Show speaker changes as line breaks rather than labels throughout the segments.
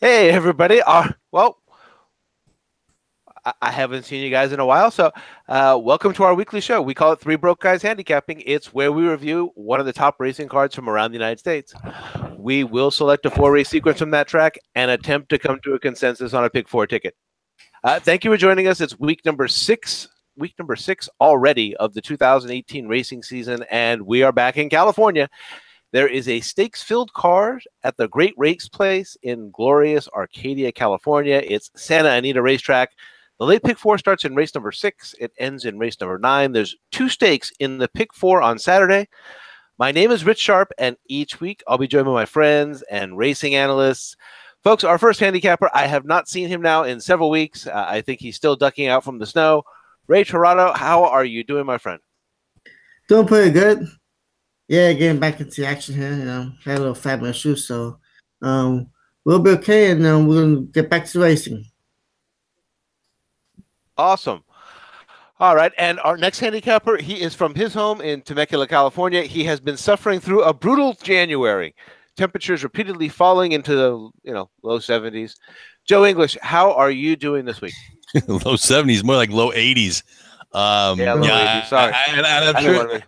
Hey, everybody. I haven't seen you guys in a while, so welcome to our weekly show. We call it Three Broke Guys Handicapping. It's where we review one of the top racing cards from around the United States. We will select a four-race sequence from that track and attempt to come to a consensus on a pick four ticket. Thank you for joining us. It's week number six already of the 2018 racing season, and we are back in California. There is a stakes-filled card at the Great Race Place in glorious Arcadia, California. It's Santa Anita Racetrack. The late pick four starts in race number 6. It ends in race number 9. There's 2 stakes in the pick four on Saturday. My name is Rich Sharp, and each week I'll be joined by my friends and racing analysts. Folks, our first handicapper, I have not seen him now in several weeks. I think he's still ducking out from the snow. Ray Torado, how are you doing, my friend?
Doing pretty good. Yeah, getting back into action here. Had a little family issue, so we'll be okay, and we're gonna get back to racing.
Awesome. All right, and our next handicapper, he is from his home in Temecula, California. He has been suffering through a brutal January. Temperatures repeatedly falling into the low 70s. Joe English, how are you doing this week?
Low 70s, more like low 80s.
Low 80s. Sorry.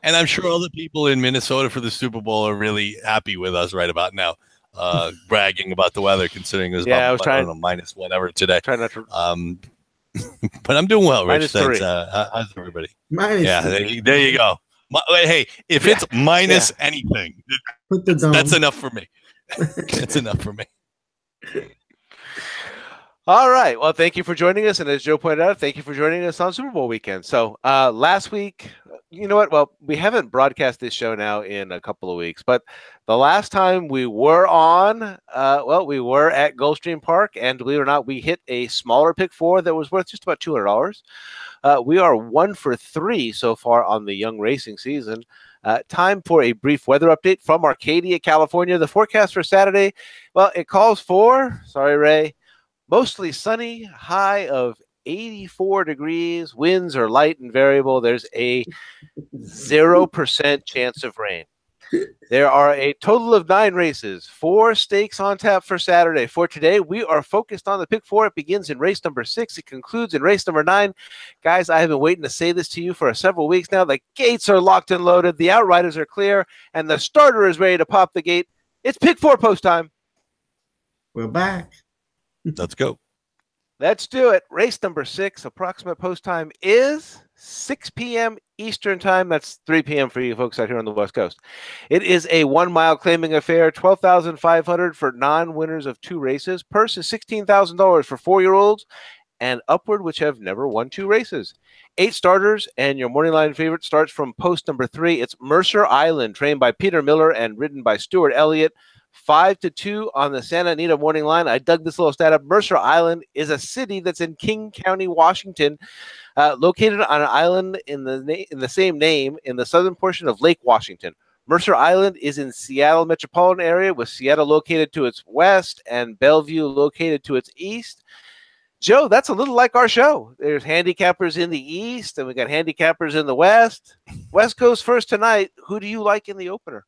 And I'm sure all the people in Minnesota for the Super Bowl are really happy with us right about now, bragging about the weather, considering it was about, minus whatever today.
Trying not to.
But I'm doing well, Rich.
-3.
How's everybody?
-3.
There you go. Hey, if it's minus anything, that's enough for me. That's enough for me.
All right. Well, thank you for joining us. And as Joe pointed out, thank you for joining us on Super Bowl weekend. So last week, you know what? Well, we haven't broadcast this show now in a couple of weeks, but the last time we were on, we were at Gulfstream Park, and believe it or not, we hit a smaller pick four that was worth just about $200. We are 1 for 3 so far on the young racing season. Time for a brief weather update from Arcadia, California. The forecast for Saturday, well, it calls for, sorry, Ray, mostly sunny, high of 84 degrees. Winds are light and variable. There's a 0% chance of rain. There are a total of 9 races, 4 stakes on tap for Saturday. For today, we are focused on the pick four. It begins in race number 6. It concludes in race number 9. Guys, I have been waiting to say this to you for several weeks now. The gates are locked and loaded. The outriders are clear, and the starter is ready to pop the gate. It's pick four post time.
We're back.
Let's go.
Let's do it. Race number 6, approximate post time is 6 p.m. Eastern time. That's 3 p.m. for you folks out here on the West Coast. It is a 1 mile claiming affair, $12,500 for non-winners of 2 races. Purse is $16,000 for 4-year-olds and upward, which have never won 2 races. 8 starters, and your morning line favorite starts from post number 3. It's Mercer Island, trained by Peter Miller and ridden by Stuart Elliott. 5-2 on the Santa Anita morning line. I dug this little stat up. Mercer Island is a city that's in King County, Washington, located on an island in the same name in the southern portion of Lake Washington. Mercer Island is in Seattle metropolitan area, with Seattle located to its west and Bellevue located to its east. Joe, that's a little like our show. There's handicappers in the east, and we got handicappers in the west. West Coast first tonight. Who do you like in the opener?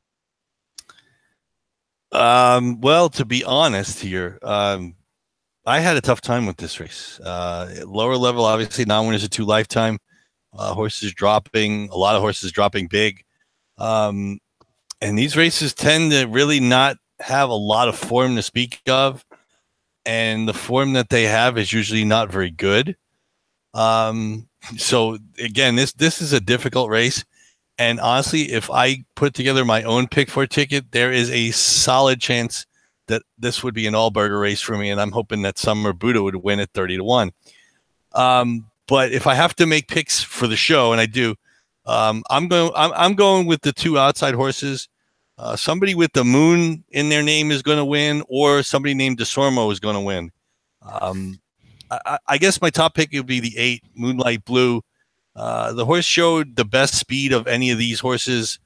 Well, to be honest here, I had a tough time with this race. Lower level, obviously, non-winners of 2 lifetime. Horses dropping, a lot of horses dropping big. And these races tend to really not have a lot of form to speak of. And the form that they have is usually not very good. So, again, this is a difficult race. And honestly, if I put together my own pick four ticket, there is a solid chance that this would be an all-burger race for me, and I'm hoping that Summer Buddha would win at 30-1. But if I have to make picks for the show, and I do, I'm going with the 2 outside horses. Somebody with the moon in their name is going to win, or somebody named DeSormo is going to win. I guess my top pick would be the 8, Moonlight Blue. The horse showed the best speed of any of these horses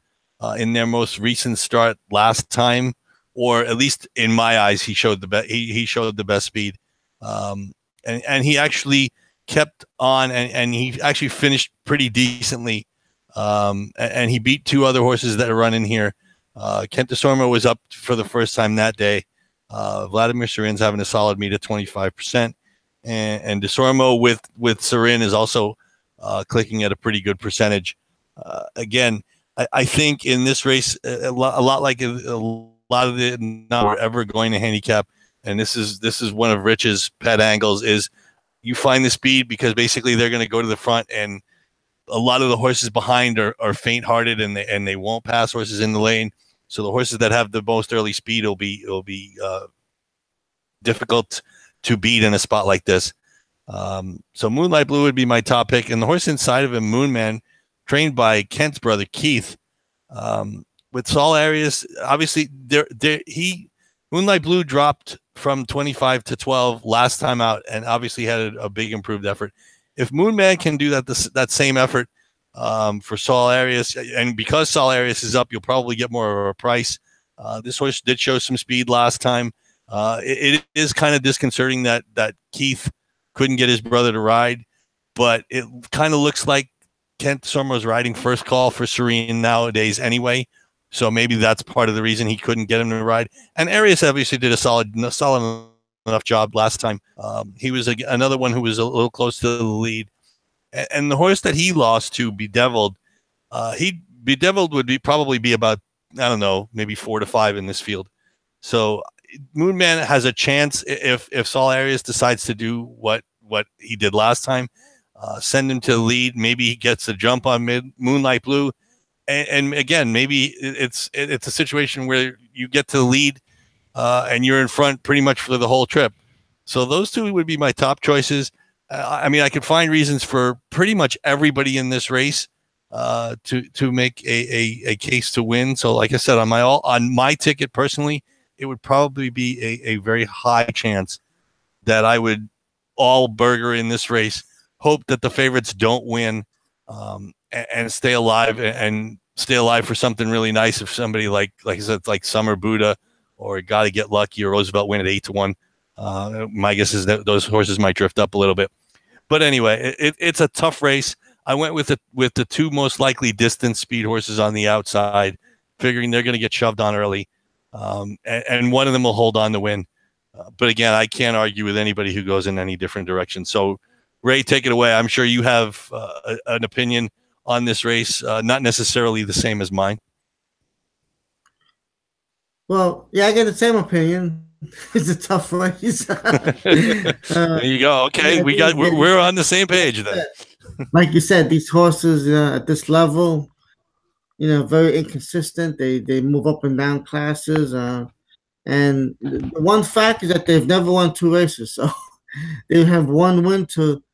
in their most recent start last time, or at least in my eyes, he showed the best. He showed the best speed, and he actually kept on, and he actually finished pretty decently. And he beat 2 other horses that are running here. Kent DeSormo was up for the first time that day. Vladimir Sarin's having a solid meet at 25%, and DeSormo with Sarin is also clicking at a pretty good percentage. Again, I think in this race, a lot like a lot of the not we're ever going to handicap, and this is one of Rich's pet angles, is you find the speed because basically they're going to go to the front, and a lot of the horses behind are faint-hearted, and they won't pass horses in the lane. So the horses that have the most early speed will be difficult to beat in a spot like this. So Moonlight Blue would be my top pick, and the horse inside of him, Moonman, trained by Kent's brother Keith, with Saul Arias. Obviously, Moonlight Blue dropped from 25 to 12 last time out, and obviously had a big improved effort. If Moonman can do that same effort for Saul Arias, and because Saul Arias is up, you'll probably get more of a price. This horse did show some speed last time. It is kind of disconcerting that Keith couldn't get his brother to ride, but it kind of looks like Kent Sommer was riding first call for Serene nowadays anyway. So maybe that's part of the reason he couldn't get him to ride. And Arias obviously did a solid enough job last time. He was another one who was a little close to the lead. And the horse that he lost to, Bedeviled, Bedeviled would probably be about, I don't know, maybe 4 to 5 in this field. So Moonman has a chance if Saul Arias decides to do what he did last time, send him to the lead. Maybe he gets a jump on Moonlight Blue. And again, maybe it's a situation where you get to the lead and you're in front pretty much for the whole trip. So those two would be my top choices. I mean, I could find reasons for pretty much everybody in this race to make a case to win. So like I said, on my ticket personally, it would probably be a very high chance that I would all burger in this race, hope that the favorites don't win, and stay alive and stay alive for something really nice. If somebody like I said, like Summer Buddha or Gotta Get Lucky or Roosevelt win at 8-1, my guess is that those horses might drift up a little bit. But anyway, it's a tough race. I went with the two most likely distance speed horses on the outside, figuring they're going to get shoved on early, and one of them will hold on to win. But again, I can't argue with anybody who goes in any different direction. So, Ray, take it away. I'm sure you have an opinion on this race, not necessarily the same as mine.
Well, yeah, I get the same opinion. It's a tough race.
There you go. Okay, yeah, we're on the same page then.
Like you said, these horses at this level, very inconsistent. They move up and down classes. And the one fact is that they've never won 2 races, so they have one win to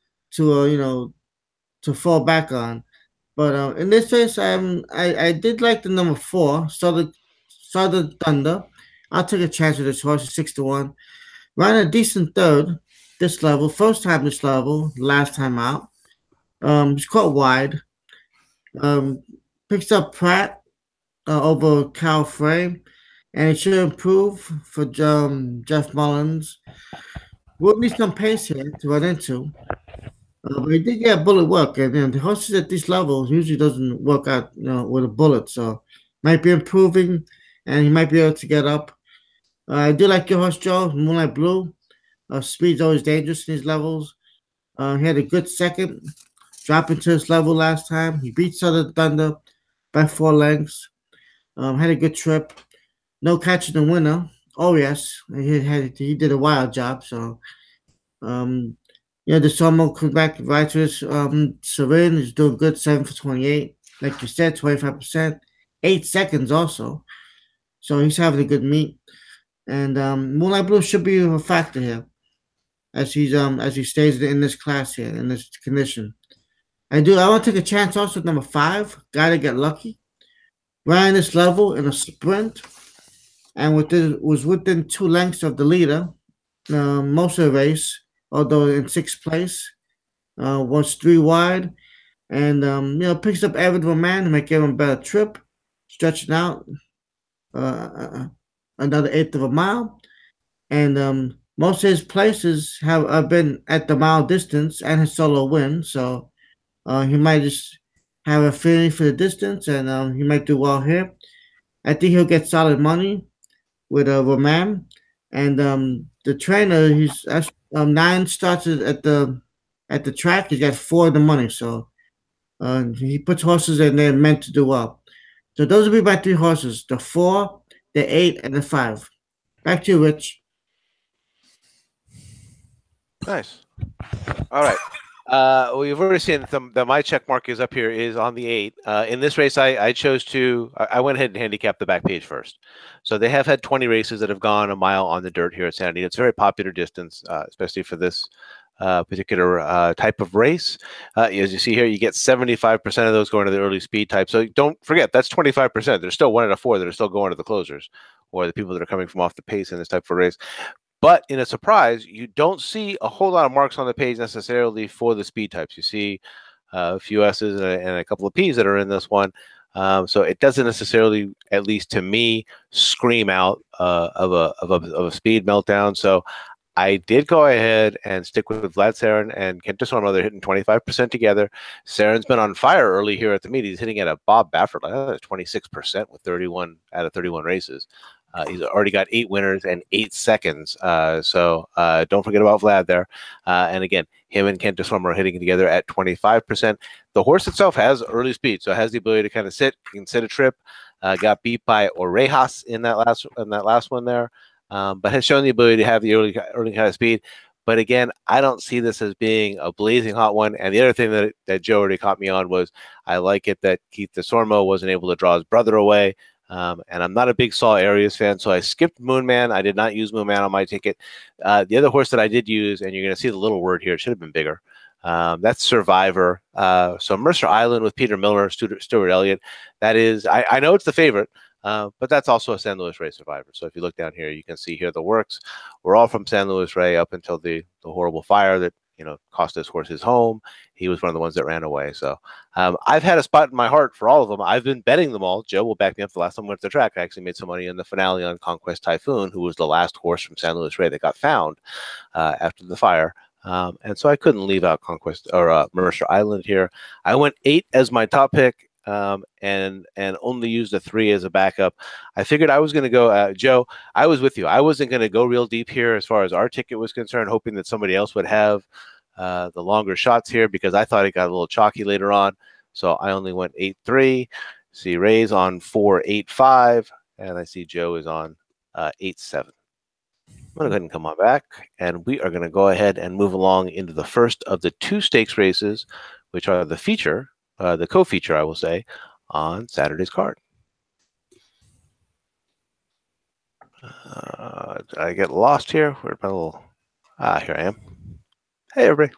fall back on. But in this race, I did like the number 4, Southern Thunder. I'll take a chance with this horse, 6-1. Ran a decent third this level, first time this level, last time out. He's caught wide. Picks up Pratt over Cal Frey, and it should improve for Jeff Mullins. We'll need some pace here to run into. But he did get bullet work, and the horses at these levels usually doesn't work out, with a bullet. So might be improving, and he might be able to get up. I do like your horse, Joe, Moonlight Blue. Speed's always dangerous in these levels. He had a good second, dropping to his level last time. He beat Southern Thunder by 4 lengths. Had a good trip. No catching the winner. Oh yes, he did a wild job. So, the Somo comes back right to his Serene is doing good, 7 for 28. Like you said, 25%, 8 seconds also. So he's having a good meet. And Moonlight Blue should be a factor here as he stays in this class here, in this condition. I want to take a chance also with number 5, Gotta Get Lucky. Ran this level in a sprint and was within 2 lengths of the leader most of the race, although in 6th place. Was 3 wide, and picks up Avid Roman to make him a better trip, stretching out another 1/8 of a mile, and most of his places have been at the mile distance and his solo win, so he might just have a feeling for the distance, and he might do well here. I think he'll get solid money with Roman, And the trainer, he's 9 started at the track. He's got 4 of the money, so he puts horses in there meant to do well. So those will be my 3 horses: the 4, the 8, and the 5. Back to you, Rich.
Nice. All right. Well, you've already seen my check mark is up here is on the 8. In this race, I chose to I went ahead and handicapped the back page first. So they have had 20 races that have gone a mile on the dirt here at Santa Anita. It's a very popular distance, especially for this particular type of race. As you see here, you get 75% of those going to the early speed type. So don't forget, that's 25%. There's still 1 out of 4 that are still going to the closers or the people that are coming from off the pace in this type of race. But in a surprise, you don't see a whole lot of marks on the page necessarily for the speed types. You see a few S's and a couple of P's that are in this one. So it doesn't necessarily, at least to me, scream out of a speed meltdown. So I did go ahead and stick with Vlad Sarin and Kent Desormeaux. They're hitting 25% together. Sarin's been on fire early here at the meet. He's hitting at a Bob Baffert, like 26% with 31 out of 31 races. He's already got 8 winners and 8 seconds. So don't forget about Vlad there. And again, him and Kent Desormeaux are hitting together at 25%. The horse itself has early speed, so it has the ability to kind of sit, can sit a trip. Got beat by Orejas in that last one there, but has shown the ability to have the early kind of speed. But again, I don't see this as being a blazing hot one. And the other thing that Joe already caught me on was I like it that Keith Desormeaux wasn't able to draw his brother away. And I'm not a big Saul Arias fan, so I skipped Moonman. I did not use Moonman on my ticket. The other horse that I did use, and you're going to see the little word here, it should have been bigger. That's Survivor. So Mercer Island with Peter Miller, Stuart Elliott. That is, I know it's the favorite, but that's also a San Luis Rey Survivor. So if you look down here, you can see here the works. We're all from San Luis Rey up until the horrible fire that cost this horse his home. He was one of the ones that ran away. So I've had a spot in my heart for all of them. I've been betting them all. Joe will back me up. The last time I went to the track, I actually made some money in the finale on Conquest Typhoon, who was the last horse from San Luis Rey that got found after the fire. And so I couldn't leave out Conquest or Mercer Island here. I went 8 as my top pick. And only used a 3 as a backup. I figured I was going to go, Joe, I was with you. I wasn't going to go real deep here as far as our ticket was concerned, hoping that somebody else would have the longer shots here because I thought it got a little chalky later on. So I only went 8-3. See Ray's on 4-8-5, and I see Joe is on 8-7. I'm going to go ahead and come on back, and we are going to go ahead and move along into the first of the 2 stakes races, which are the feature. The co-feature, I will say, on Saturday's card. I get lost here. Where's my little... here I am. Hey, everybody.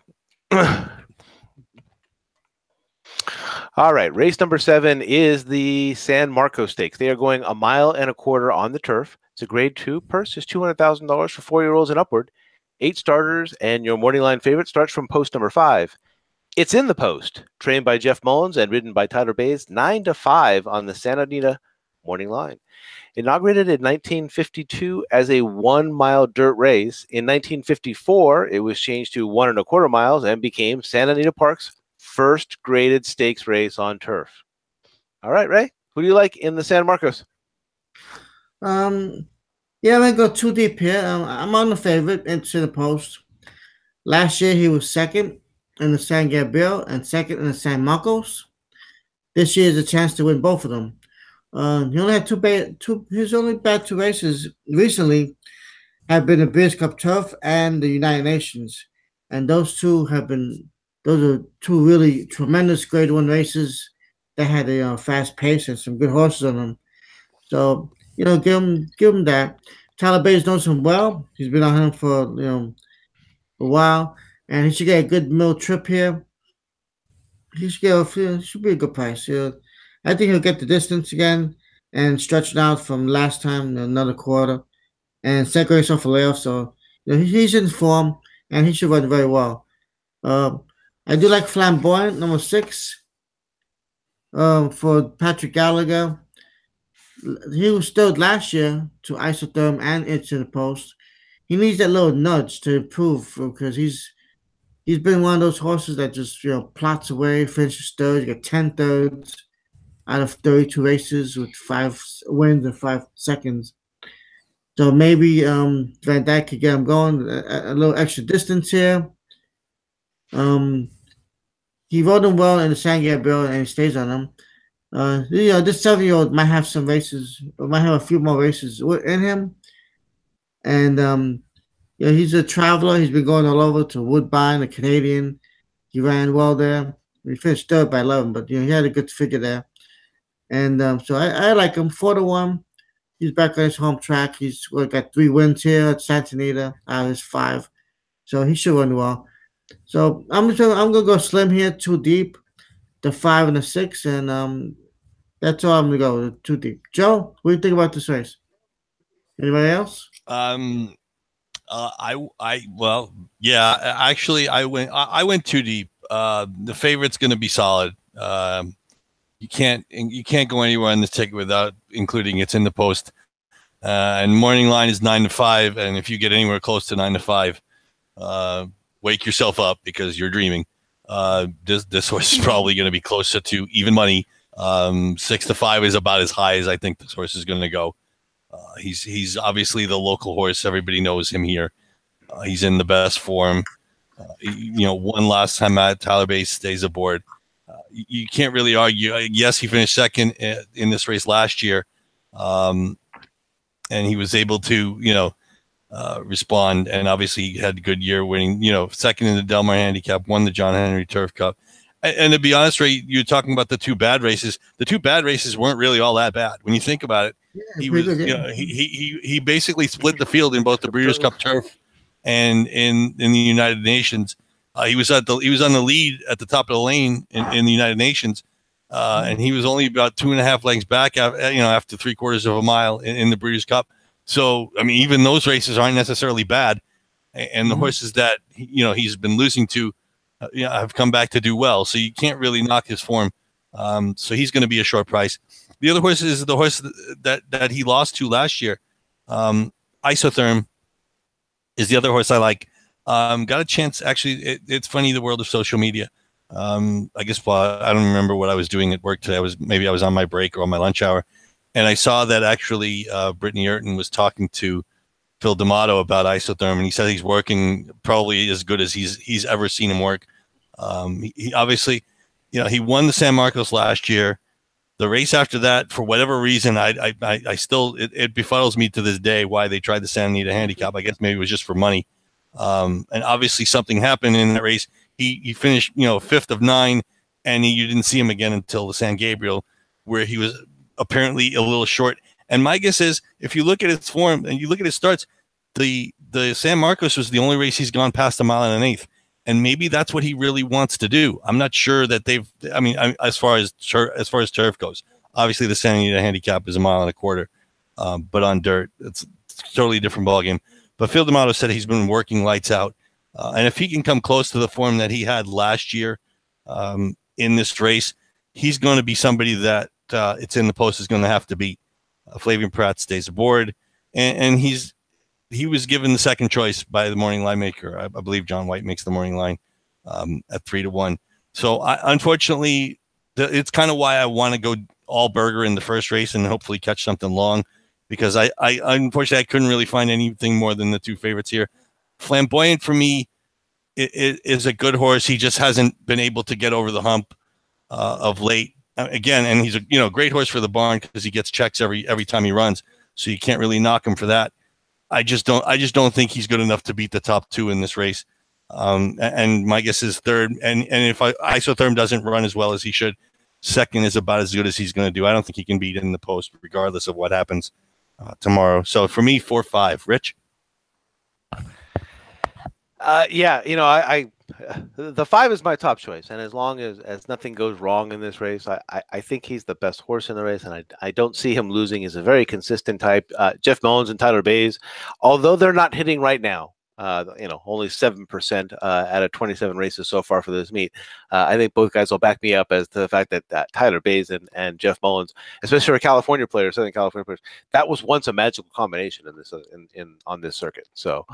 All right, race number 7 is the San Marcos Stakes. They are going 1.25 miles on the turf. It's a grade 2. Purse is $200,000 for 4-year-olds and upward. 8 starters, and your morning line favorite starts from post number 5. It's in the post, trained by Jeff Mullins and ridden by Tyler Bays, 9-5 on the Santa Anita morning line. Inaugurated in 1952 as a 1-mile dirt race, in 1954 it was changed to 1.25 miles and became Santa Anita Park's first graded stakes race on turf. All right, Ray, who do you like in the San Marcos?
Yeah, I'm gonna go too deep here. I'm on the favorite into the post. Last year he was second in the San Gabriel and second in the San Marcos. This year is a chance to win both of them. He only had his only bad 2 races recently have been the Beers Cup Turf and the United Nations, and those are 2 really tremendous Grade 1 races that had a fast pace and some good horses on them. So give him that. Tyler Bays knows him well. He's been on him for a while. And he should get a good middle trip here. He should be a good price. I think he'll get the distance again and stretch it out from last time another quarter and second race off a layoff. So he's in form and he should run very well. I do like Flamboyant, number 6, for Patrick Gallagher. He was third last year to Isotherm and It's in the Post. He needs that little nudge to improve because he's been one of those horses that just plots away, finishes third. You get 10 thirds out of 32 races with 5 wins and 5 seconds. So maybe Van Dyke could get him going a little extra distance here. Um, he rode him well in the San Gabriel and he stays on him. This 7-year-old might have some races, might have a few more races in him, and he's a traveler. He's been going all over to Woodbine, the Canadian. He ran well there. He finished third by 11, but he had a good figure there. And so I like him 4-1. He's back on his home track. He's got 3 wins here at Santa Anita out of his 5, so he should run well. So I'm gonna go slim here, 2 deep, the 5 and the 6, and that's all I'm gonna go 2 deep. Joe, what do you think about this race? Anybody else?
Well, yeah, actually, I went too deep. The favorite's going to be solid. You can't go anywhere on this ticket without including it's in the post. And morning line is 9 to 5, and if you get anywhere close to 9 to 5, wake yourself up because you're dreaming. This horse is probably going to be closer to even money. 6 to 5 is about as high as I think this horse is going to go. He's obviously the local horse. Everybody knows him here. He's in the best form. Won last time at Tyler Bay, stays aboard. You can't really argue. Yes, he finished second in this race last year, and he was able to respond. And obviously, he had a good year, winning second in the Del Mar Handicap, won the John Henry Turf Cup. And to be honest, Ray, you're talking about the 2 bad races. The 2 bad races weren't really all that bad when you think about it. He was, he basically split the field in both the Breeders' Cup Turf and in the United Nations. He was on the lead at the top of the lane in the United Nations, and he was only about 2.5 lengths back, after 3/4 of a mile in the Breeders' Cup. So I mean, even those races aren't necessarily bad, and the horses that he's been losing to, have come back to do well. So you can't really knock his form. So he's going to be a short price. The other horse is the horse that he lost to last year. Isotherm is the other horse I like. Got a chance. Actually, it's funny, the world of social media. I guess I don't remember what I was doing at work today. I was on my break or on my lunch hour, and I saw that actually Brittany Urton was talking to Phil D'Amato about Isotherm, and he said he's working probably as good as he's ever seen him work. He obviously, he won the San Marcos last year. The race after that, for whatever reason, I still it befuddles me to this day why they tried the Santa Anita Handicap. I guess maybe it was just for money. And obviously something happened in that race. He finished 5th of 9, and you didn't see him again until the San Gabriel, where he was apparently a little short. And my guess is, if you look at his form and you look at his starts, the San Marcos was the only race he's gone past 1 1/8. And maybe that's what he really wants to do. I'm not sure that as far as turf goes, obviously the Santa Anita Handicap is 1.25 miles, but on dirt, it's a totally different ballgame. But Phil D'Amato said he's been working lights out. And if he can come close to the form that he had last year in this race, he's going to be somebody that it's in the post is going to have to beat. Flavian Pratt stays aboard, and he was given the second choice by the morning line maker. I believe John White makes the morning line at 3-1. So unfortunately, it's kind of why I want to go all burger in the first race and hopefully catch something long, because I unfortunately I couldn't really find anything more than the 2 favorites here. Flamboyant for me is a good horse. He just hasn't been able to get over the hump of late. Again, and he's a great horse for the barn because he gets checks every time he runs. So you can't really knock him for that. I just don't think he's good enough to beat the top 2 in this race. And my guess is third. And if Isotherm doesn't run as well as he should, second is about as good as he's going to do. I don't think he can beat in the post, regardless of what happens tomorrow. So for me, 4-5. Rich?
Yeah, the 5 is my top choice, and as long as nothing goes wrong in this race, I think he's the best horse in the race, and I don't see him losing. He's a very consistent type. Jeff Mullins and Tyler Bays, although they're not hitting right now, only 7% out of 27 races so far for this meet. I think both guys will back me up as to the fact that Tyler Bays and Jeff Mullins, especially for California players, Southern California players, that was once a magical combination in this on this circuit. So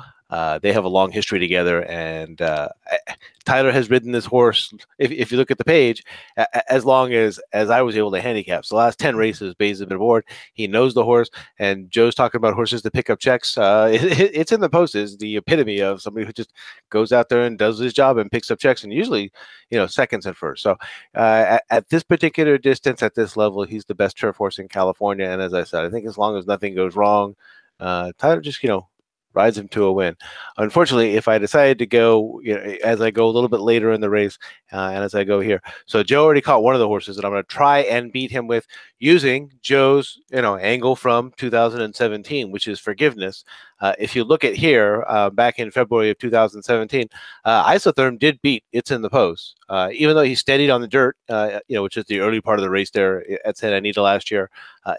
they have a long history together, and Tyler has ridden this horse. If you look at the page, as long as I was able to handicap, so the last 10 races, Bays has been aboard. He knows the horse, and Joe's talking about horses to pick up checks. It's in the post. Is the epitome of somebody who just goes out there and does his job and picks up checks, and usually, seconds and first. So at this particular distance, at this level, he's the best turf horse in California. And as I said, I think as long as nothing goes wrong, Tyler just rides him to a win. Unfortunately, if I decided to go, as I go a little bit later in the race, and as I go here, so Joe already caught one of the horses that I'm going to try and beat him with using Joe's, angle from 2017, which is Forgiveness. If you look at here, back in February of 2017, Isotherm did beat It's in the Post, even though he steadied on the dirt, which is the early part of the race there at Santa Anita last year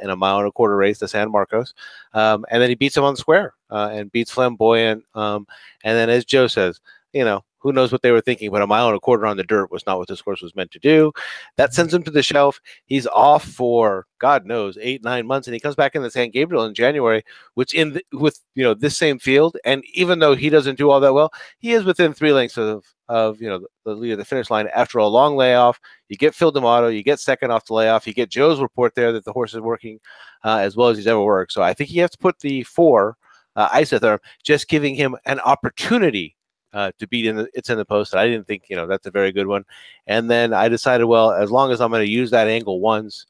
in a 1.25 mile race to San Marcos. And then he beats him on the square and beats Flamboyant. And then, as Joe says, who knows what they were thinking, but a 1.25 mile on the dirt was not what this horse was meant to do. That sends him to the shelf. He's off for, God knows, 8-9 months, and he comes back in the San Gabriel in January, which with this same field. And even though he doesn't do all that well, he is within 3 lengths of the lead of the finish line after a long layoff. You get Phil D'Amato, you get second off the layoff, you get Joe's report there that the horse is working as well as he's ever worked. So I think he has to put the 4 Isotherm, just giving him an opportunity to beat It's in the Post. I didn't think, that's a very good one. And then I decided, well, as long as I'm going to use that angle once,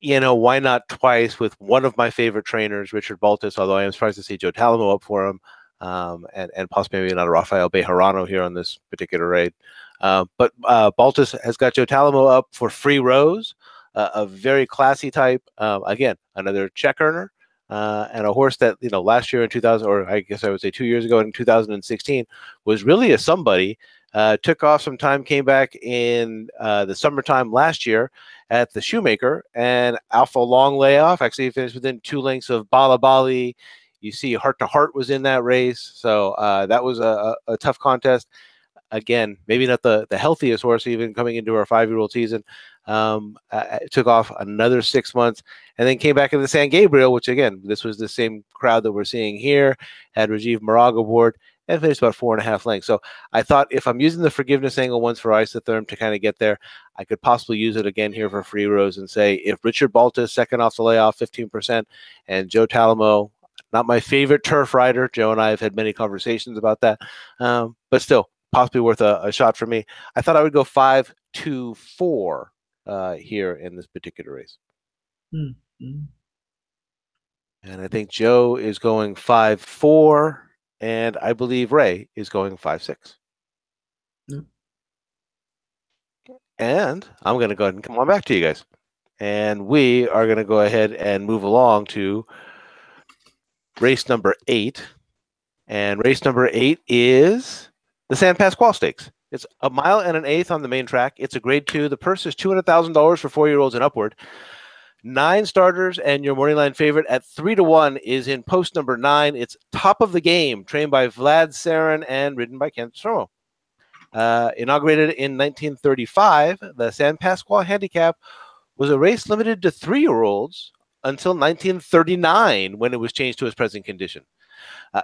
why not twice with one of my favorite trainers, Richard Baltus, although I am surprised to see Joe Talamo up for him, and possibly maybe not a Rafael Bejarano here on this particular raid. But Baltus has got Joe Talamo up for Free Rose, a very classy type. Again, another check earner. And a horse that, last year in 2000, or I guess I would say 2 years ago in 2016, was really a somebody, took off some time, came back in the summertime last year at the Shoemaker, and Alpha long layoff. Actually, he finished within 2 lengths of Bala Bali. You see Heart to Heart was in that race. So that was a tough contest. Again, maybe not the healthiest horse even coming into our 5-year-old season. It took off another 6 months and then came back in the San Gabriel, which again, this was the same crowd that we're seeing here, had Rajiv Moraga aboard and finished about 4.5 lengths. So I thought if I'm using the Forgiveness angle once for Isotherm to kind of get there, I could possibly use it again here for Free Rose and say if Richard Baltus, second off the layoff, 15%, and Joe Talamo, not my favorite turf rider. Joe and I have had many conversations about that, but still possibly worth a shot for me. I thought I would go 5-2-4 here in this particular race.
Mm-hmm.
And I think Joe is going 5-4, and I believe Ray is going 5-6.
Mm.
And I'm going to go ahead and come on back to you guys. And we are going to go ahead and move along to race number 8. And race number 8 is the San Pasqual Stakes. It's 1 1/8 miles on the main track. It's a grade 2. The purse is $200,000 for 4-year-olds and upward. 9 starters, and your morning line favorite at 3-1 is in post number 9. It's Top of the Game, trained by Vlad Sarin and ridden by Ken Stromo. Inaugurated in 1935, the San Pasqual Handicap was a race limited to 3-year-olds until 1939, when it was changed to its present condition.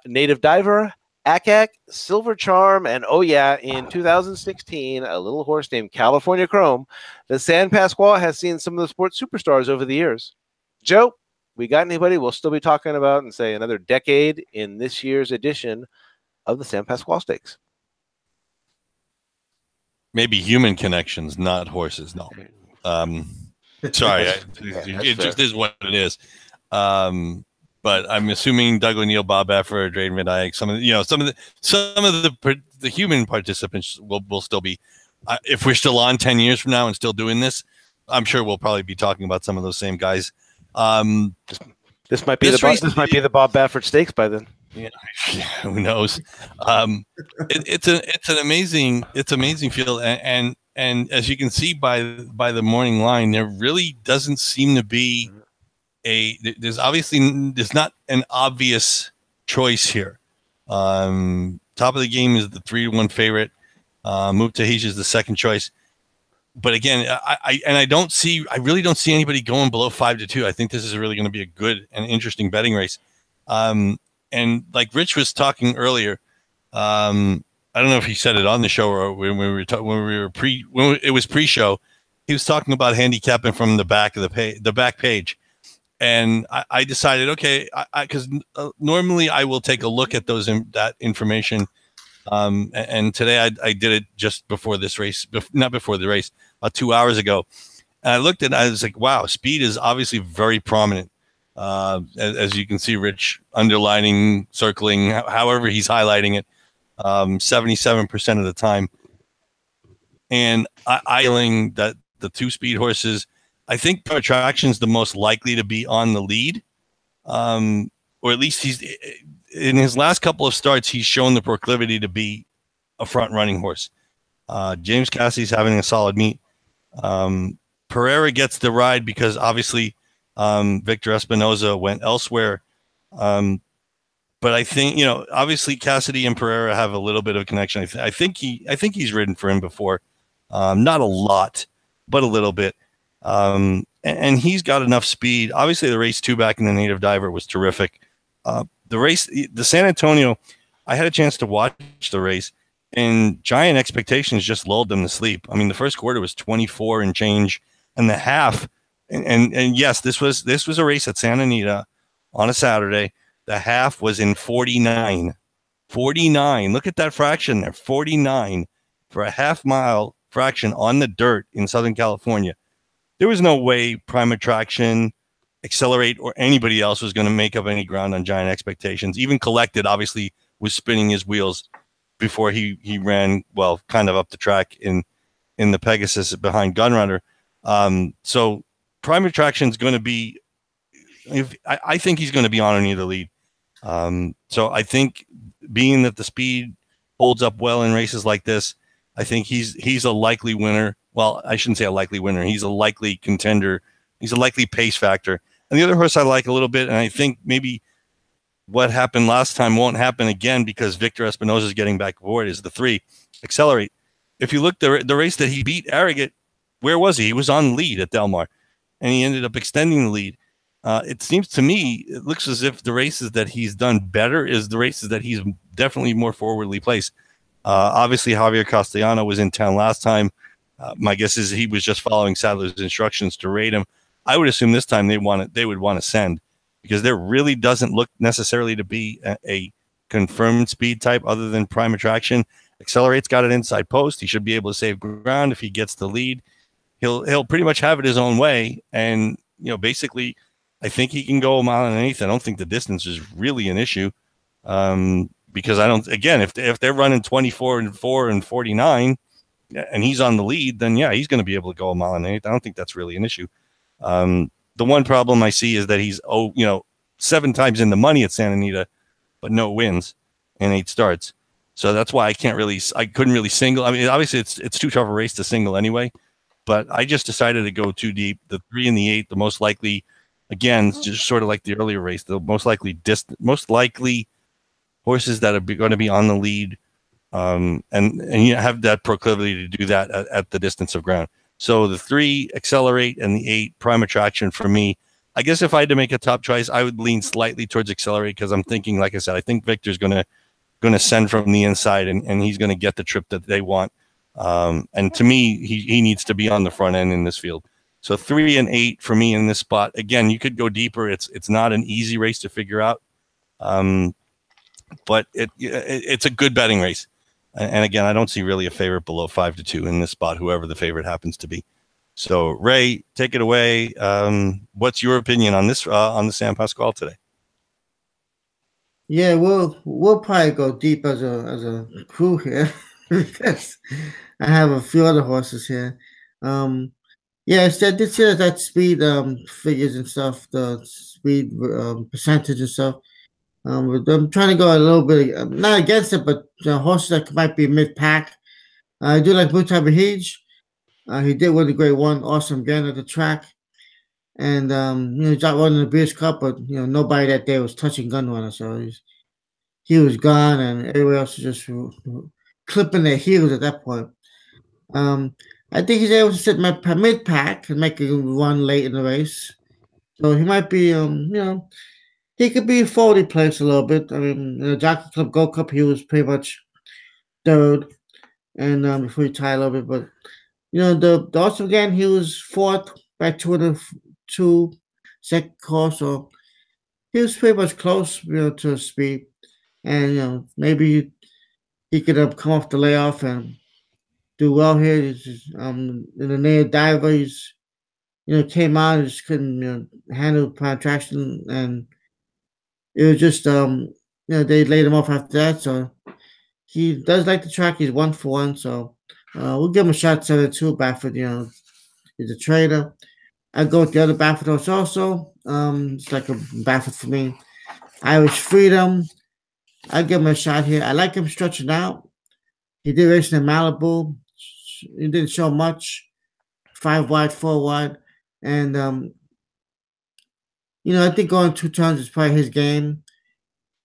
Native Diver, Akak, Silver Charm, and oh yeah, in 2016, a little horse named California Chrome. The San Pasqual has seen some of the sports superstars over the years. Joe, we got anybody we'll still be talking about in, say, another decade in this year's edition of the San Pasqual Stakes?
Maybe human connections, not horses. No. Sorry, it just is what it is. But I'm assuming Doug O'Neill, Bob Effer, Drayden Van Dyke, some of the human participants will still be. If we're still on 10 years from now and still doing this, I'm sure we'll probably be talking about some of those same guys.
This might be the Bob Baffert Stakes by then.
Yeah, who knows? It's an amazing field, and as you can see by the morning line, there really doesn't seem to be there's not an obvious choice here. Top of the game is the 3-1 favorite. Move Tahij is the second choice. But again, I really don't see anybody going below 5-2. I think this is really going to be a good and interesting betting race. And like Rich was talking earlier, I don't know if he said it on the show or when it was pre-show. He was talking about handicapping from the back of the back page, and I decided, okay, because normally I will take a look at that information. And today I did it just before this race, not before the race, 2 hours ago. And I looked at it, I was like, wow, speed is obviously very prominent. As you can see, Rich underlining, circling, however he's highlighting it, 77% of the time. And I feeling that the 2 speed horses, I think Attraction's the most likely to be on the lead. Or at least he's in his last couple of starts, he's shown the proclivity to be a front running horse. James Cassie's having a solid meet. Pereira gets the ride because obviously Victor Espinoza went elsewhere. But I think, obviously Cassidy and Pereira have a little bit of a connection. I think he's ridden for him before. Not a lot, but a little bit. And he's got enough speed. Obviously the race 2 back in the Native Diver was terrific. The San Antonio, I had a chance to watch the race, and Giant Expectations just lulled them to sleep. I mean, the first quarter was 24 and change, and the half, and yes, this was a race at Santa Anita on a Saturday. The half was in 49. 49. Look at that fraction there. 49 for a half mile fraction on the dirt in Southern California. There was no way Prime Attraction, Accelerate, or anybody else was going to make up any ground on Giant Expectations. Even Collected obviously was spinning his wheels before he ran, well, kind of up the track in the Pegasus behind Gunrunner. So Prime Attraction's going to be, I think he's going to be on either lead. So I think being that the speed holds up well in races like this, I think he's a likely winner. Well, I shouldn't say a likely winner. He's a likely contender. He's a likely pace factor. And the other horse I like a little bit, and I think maybe what happened last time won't happen again because Victor Espinoza is getting back aboard, is the 3, Accelerate. If you look the race that he beat Arrogate, where was he? He was on lead at Del Mar, and he ended up extending the lead. It seems to me, it looks as if the races that he's done better is the races that he's definitely more forwardly placed. Obviously, Javier Castellano was in town last time. My guess is he was just following Sadler's instructions to rate him. I would assume this time they would want to send, because there really doesn't look necessarily to be a confirmed speed type other than Prime Attraction. Accelerate's got an inside post. He should be able to save ground if he gets the lead. He'll pretty much have it his own way, and basically, I think he can go a mile and an eighth. I don't think the distance is really an issue, because I don't. Again, if they're running 24 and 4 and 49, and he's on the lead, then yeah, he's going to be able to go a mile and an eighth. I don't think that's really an issue. The one problem I see is that he's 7 times in the money at Santa Anita, but no wins and 8 starts. So that's why I couldn't really single. I mean, obviously it's too tough a race to single anyway, but I just decided to go too deep. The 3 and the 8, the most likely, again, it's just sort of like the earlier race, the most likely horses that are going to be on the lead, and you have that proclivity to do that at the distance of ground. So the 3, Accelerate, and the 8, Prime Attraction for me. I guess if I had to make a top choice, I would lean slightly towards Accelerate, because I'm thinking, like I said, I think Victor's going to send from the inside, and he's going to get the trip that they want. And to me, he needs to be on the front end in this field. So 3 and 8 for me in this spot. Again, you could go deeper. It's not an easy race to figure out, but it's a good betting race. And again, I don't see really a favorite below 5-2 in this spot, whoever the favorite happens to be. So Ray, take it away. What's your opinion on this on the San Pasqual today?
Yeah, we'll probably go deep as a crew here because I have a few other horses here. Yeah, it's that speed figures and stuff, the speed percentage and stuff. I'm trying to go a little bit, not against it, but horses that might be mid-pack. I do like Mutabahij. He did win the Grade 1 awesome again at the track. And, he got one in the British Cup, but, nobody that day was touching Gunrunner. So he was gone, and everybody else was just clipping their heels at that point. Um, I think he's able to sit my mid pack and make a run late in the race. So he might be, he could be 40 place a little bit. I mean, in the Jockey Club Gold Cup, he was pretty much third, and before he tied a little bit. But the Austin again, he was fourth by 202 second course, so he was pretty much close, to speed. And maybe he could come off the layoff and do well here. In the near diver, came out and just couldn't handle prime traction, and it was just they laid him off after that. So he does like the track. He's 1 for 1, so we'll give him a shot. 7-2. Baffert, he's a trader. I go with the other Baffert horse also. It's like a Baffert for me. Irish Freedom. I give him a shot here. I like him stretching out. He did race in Malibu. He didn't show much. 5 wide, 4 wide, and I think going 2 turns is probably his game.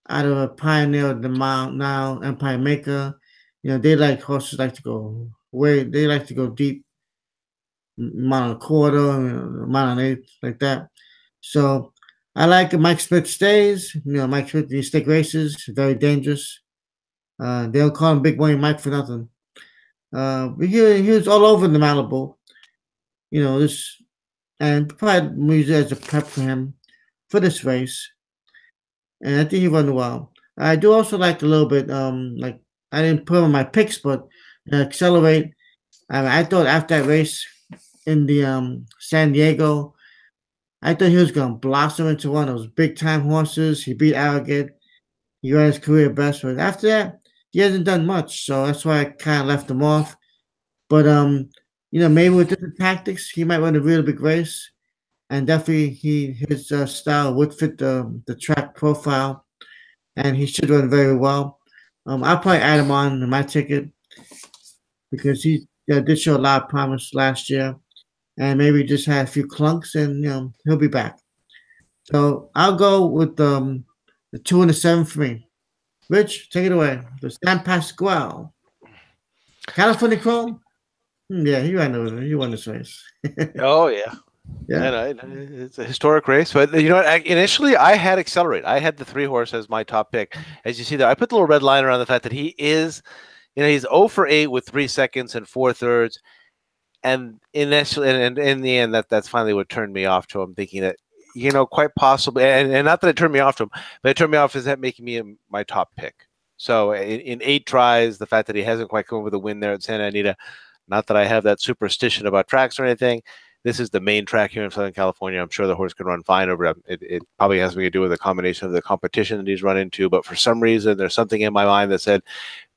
Out of a Pioneer, the Mile now Empire Maker, they like horses like to go way. They like to go deep, mile and a quarter, mile and eighth, like that. So I like it. Mike Smith stays. Mike Smith, these stick races, very dangerous. They don't call him Big Money Mike for nothing. But he was all over the Malibu. This, and probably use it as a prep for him for this race. And I think he run well. I do also like a little bit, like I didn't put him on my picks, but Accelerate. I thought after that race in the San Diego, I thought he was going to blossom into one of those big time horses. He beat Arrogant. He ran his career best, but after that, he hasn't done much. So that's why I kind of left him off. But maybe with different tactics, he might run a really big race, and definitely his style would fit the track profile, and he should run very well. I'll probably add him on my ticket because he did show a lot of promise last year, and maybe just had a few clunks, and he'll be back. So I'll go with the 2 and the 7 for me. Rich, take it away. The San Pasqual. California Chrome? Yeah, he won this race.
Oh, yeah. Yeah, it's a historic race. But you know what? Initially, I had Accelerate. I had the 3 horse as my top pick. As you see there, I put the little red line around the fact that he is, he's 0 for 8 with 3 seconds and 4 thirds. And initially, and in the end, that's finally what turned me off to him, thinking that, quite possibly, and not that it turned me off to him, but it turned me off as that making me my top pick. So in 8 tries, the fact that he hasn't quite come up with a win there at Santa Anita, not that I have that superstition about tracks or anything. This is the main track here in Southern California. I'm sure the horse can run fine over it. It probably has something to do with a combination of the competition that he's run into, but for some reason, there's something in my mind that said,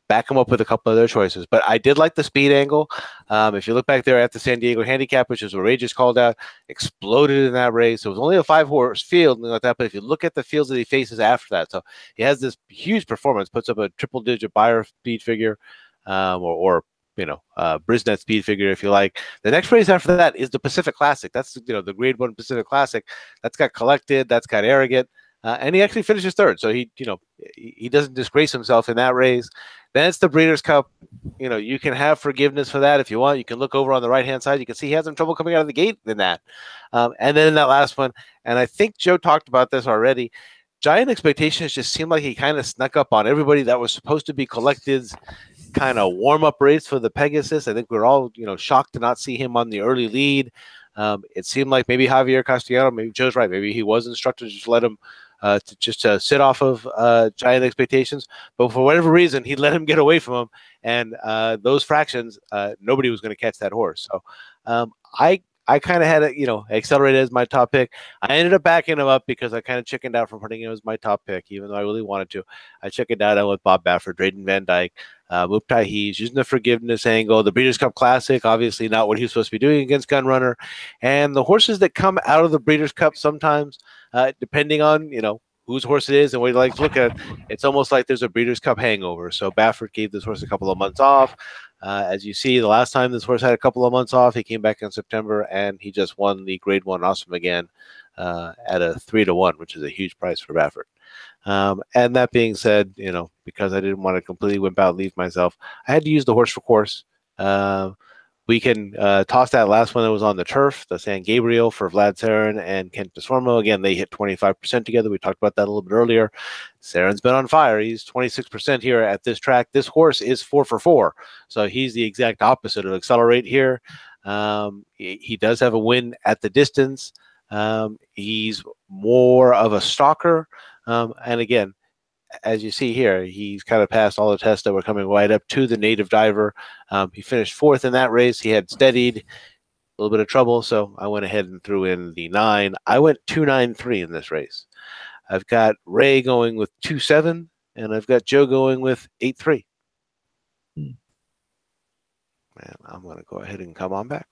back him up with a couple other choices. But I did like the speed angle. If you look back there at the San Diego Handicap, which is what Ray just called out, exploded in that race. It was only a 5-horse field and like that, but if you look at the fields that he faces after that, so he has this huge performance, puts up a triple-digit buyer speed figure, or Brisnet speed figure, if you like. The next race after that is the Pacific Classic. That's the Grade 1 Pacific Classic. That's got Collected. That's got Arrogant. And he actually finishes third. So he doesn't disgrace himself in that race. Then it's the Breeders' Cup. You can have forgiveness for that if you want. You can look over on the right-hand side. You can see he has some trouble coming out of the gate in that. And then in that last one, and I think Joe talked about this already, Giant Expectations just seemed like he kind of snuck up on everybody that was supposed to be Collected's kind of warm-up race for the Pegasus. I think we're all, shocked to not see him on the early lead. It seemed like maybe Javier Castellano, maybe Joe's right, maybe he was instructed to just let him to sit off of Giant Expectations, but for whatever reason, he let him get away from him, and those fractions, nobody was going to catch that horse. So I kind of had it, Accelerated as my top pick. I ended up backing him up because I kind of chickened out from putting him as my top pick, even though I really wanted to. I chickened out. I went with Bob Baffert, Drayden Van Dyke, Muptai Hees, using the forgiveness angle. The Breeders' Cup Classic, obviously not what he was supposed to be doing against Gunrunner. And the horses that come out of the Breeders' Cup sometimes, depending on, whose horse it is and what you like to look at, it's almost like there's a Breeders' Cup hangover. So Baffert gave this horse a couple of months off. As you see, the last time this horse had a couple of months off, he came back in September and he just won the Grade 1 Awesome again at a 3-1, which is a huge price for Baffert. And that being said, because I didn't want to completely wimp out and leave myself, I had to use the horse for course. We can toss that last one that was on the turf, the San Gabriel for Vlad Sarin and Kent DeSormo. Again, they hit 25% together. We talked about that a little bit earlier. Sarin's been on fire. He's 26% here at this track. This horse is 4 for 4. So he's the exact opposite of Accelerate here. He does have a win at the distance. He's more of a stalker. And again, as you see here, he's kind of passed all the tests that were coming right up to the native diver. He finished 4th in that race. He had steadied, a little bit of trouble, so I went ahead and threw in the 9. I went 2-9-3 in this race. I've got Ray going with 2-7, and I've got Joe going with 8-3. And I'm going to go ahead and come on back.